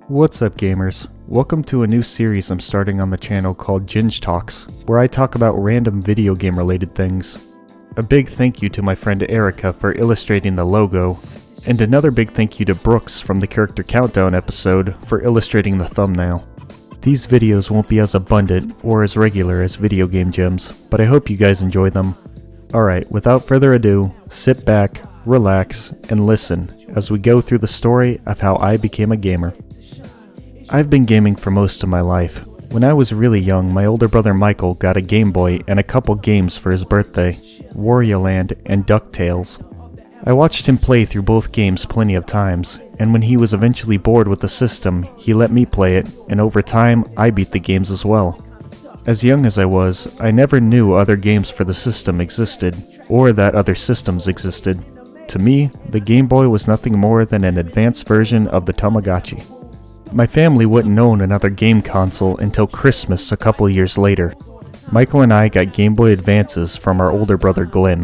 What's up, gamers? Welcome to a new series I'm starting on the channel called Ginge Talks, where I talk about random video game related things. A big thank you to my friend Erica for illustrating the logo, and another big thank you to Brookse from the Character Countdown episode for illustrating the thumbnail. These videos won't be as abundant or as regular as video game gems, but I hope you guys enjoy them. Alright, without further ado, sit back, relax, and listen as we go through the story of how I became a gamer. I've been gaming for most of my life. When I was really young, my older brother Michael got a Game Boy and a couple games for his birthday, Wario Land and DuckTales. I watched him play through both games plenty of times, and when he was eventually bored with the system, he let me play it, and over time, I beat the games as well. As young as I was, I never knew other games for the system existed, or that other systems existed. To me, the Game Boy was nothing more than an advanced version of the Tamagotchi. My family wouldn't own another game console until Christmas a couple years later. Michael and I got Game Boy Advances from our older brother Glenn.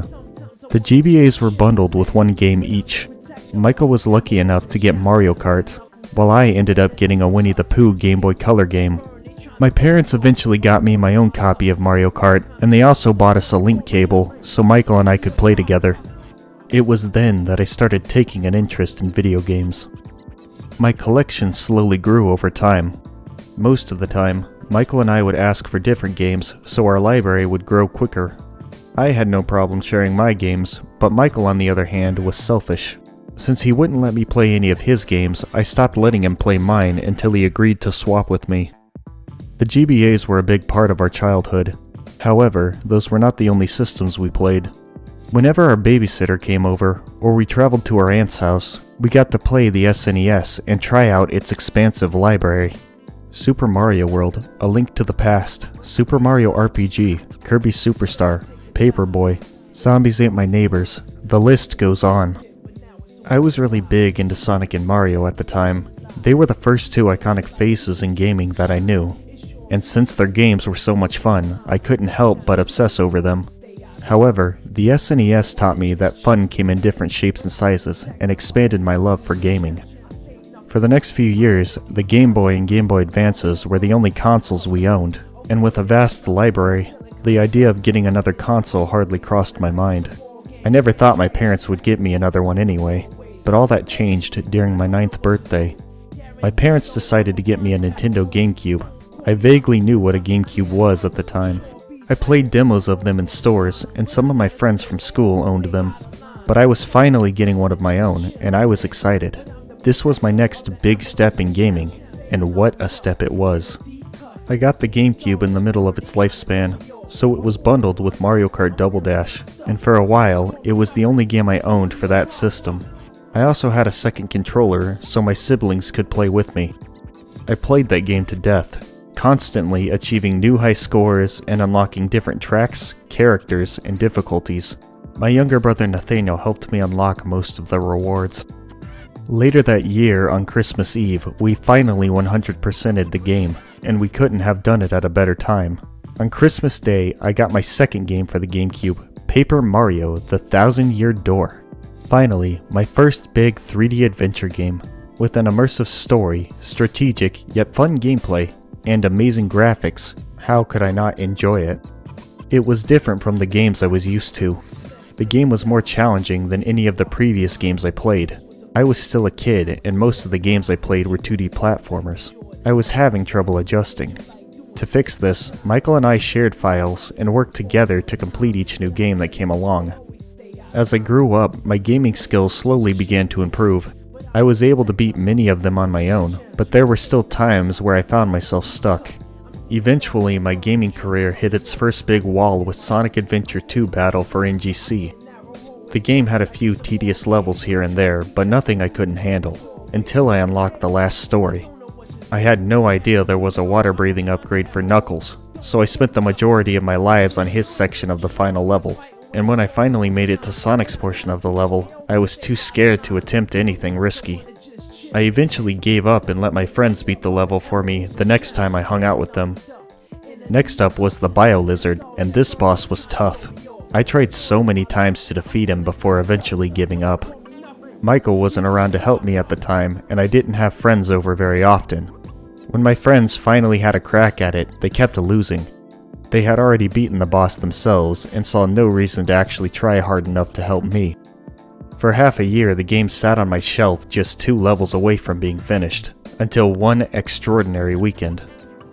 The GBAs were bundled with one game each. Michael was lucky enough to get Mario Kart, while I ended up getting a Winnie the Pooh Game Boy Color game. My parents eventually got me my own copy of Mario Kart, and they also bought us a link cable so Michael and I could play together. It was then that I started taking an interest in video games. My collection slowly grew over time. Most of the time, Michael and I would ask for different games, so our library would grow quicker. I had no problem sharing my games, but Michael on the other hand was selfish. Since he wouldn't let me play any of his games, I stopped letting him play mine until he agreed to swap with me. The GBAs were a big part of our childhood. However, those were not the only systems we played. Whenever our babysitter came over, or we traveled to our aunt's house, we got to play the SNES and try out its expansive library. Super Mario World, A Link to the Past, Super Mario RPG, Kirby Superstar, Paperboy, Zombies Ain't My Neighbors, the list goes on. I was really big into Sonic and Mario at the time. They were the first two iconic faces in gaming that I knew, and since their games were so much fun, I couldn't help but obsess over them. However, the SNES taught me that fun came in different shapes and sizes, and expanded my love for gaming. For the next few years, the Game Boy and Game Boy Advances were the only consoles we owned, and with a vast library, the idea of getting another console hardly crossed my mind. I never thought my parents would get me another one anyway, but all that changed during my 9th birthday. My parents decided to get me a Nintendo GameCube. I vaguely knew what a GameCube was at the time. I played demos of them in stores, and some of my friends from school owned them. But I was finally getting one of my own, and I was excited. This was my next big step in gaming, and what a step it was. I got the GameCube in the middle of its lifespan, so it was bundled with Mario Kart Double Dash, and for a while, it was the only game I owned for that system. I also had a second controller, so my siblings could play with me. I played that game to death, constantly achieving new high scores and unlocking different tracks, characters, and difficulties. My younger brother Nathaniel helped me unlock most of the rewards. Later that year, on Christmas Eve, we finally 100%ed the game, and we couldn't have done it at a better time. On Christmas Day, I got my second game for the GameCube, Paper Mario: The Thousand-Year Door. Finally, my first big 3D adventure game, with an immersive story, strategic yet fun gameplay, and amazing graphics. How could I not enjoy it? It was different from the games I was used to. The game was more challenging than any of the previous games I played. I was still a kid, and most of the games I played were 2D platformers. I was having trouble adjusting. To fix this, Michael and I shared files and worked together to complete each new game that came along. As I grew up, my gaming skills slowly began to improve. I was able to beat many of them on my own, but there were still times where I found myself stuck. Eventually, my gaming career hit its first big wall with Sonic Adventure 2 Battle for NGC. The game had a few tedious levels here and there, but nothing I couldn't handle, until I unlocked the last story. I had no idea there was a water-breathing upgrade for Knuckles, so I spent the majority of my lives on his section of the final level. And when I finally made it to Sonic's portion of the level, I was too scared to attempt anything risky. I eventually gave up and let my friends beat the level for me the next time I hung out with them. Next up was the Bio Lizard, and this boss was tough. I tried so many times to defeat him before eventually giving up. Michael wasn't around to help me at the time, and I didn't have friends over very often. When my friends finally had a crack at it, they kept losing. They had already beaten the boss themselves and saw no reason to actually try hard enough to help me. For half a year, the game sat on my shelf just 2 levels away from being finished, until one extraordinary weekend.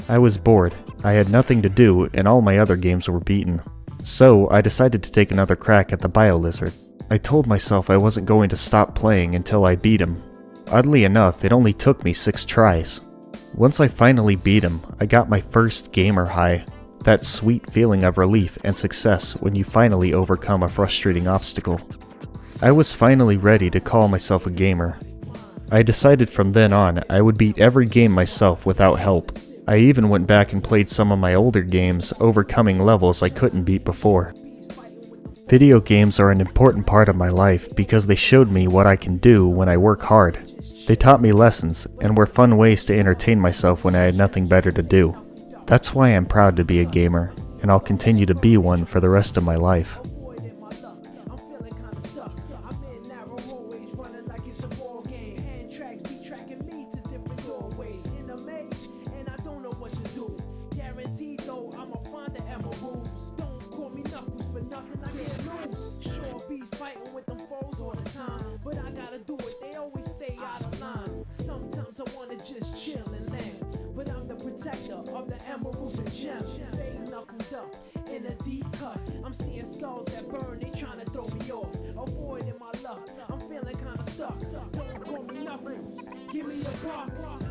I was bored, I had nothing to do, and all my other games were beaten. So I decided to take another crack at the BioLizard. I told myself I wasn't going to stop playing until I beat him. Oddly enough, it only took me 6 tries. Once I finally beat him, I got my first gamer high. That sweet feeling of relief and success when you finally overcome a frustrating obstacle. I was finally ready to call myself a gamer. I decided from then on I would beat every game myself without help. I even went back and played some of my older games, overcoming levels I couldn't beat before. Video games are an important part of my life because they showed me what I can do when I work hard. They taught me lessons and were fun ways to entertain myself when I had nothing better to do. That's why I'm proud to be a gamer, and I'll continue to be one for the rest of my life. But I gotta do it, they always stay out of line. Sometimes I wanna just chill and land, but I'm the protector of the emeralds and gems. Stay knuckled up in a deep cut. I'm seeing skulls that burn, they tryna throw me off. Avoiding my luck, I'm feeling kinda stuck. Don't call me knuckles, give me a box.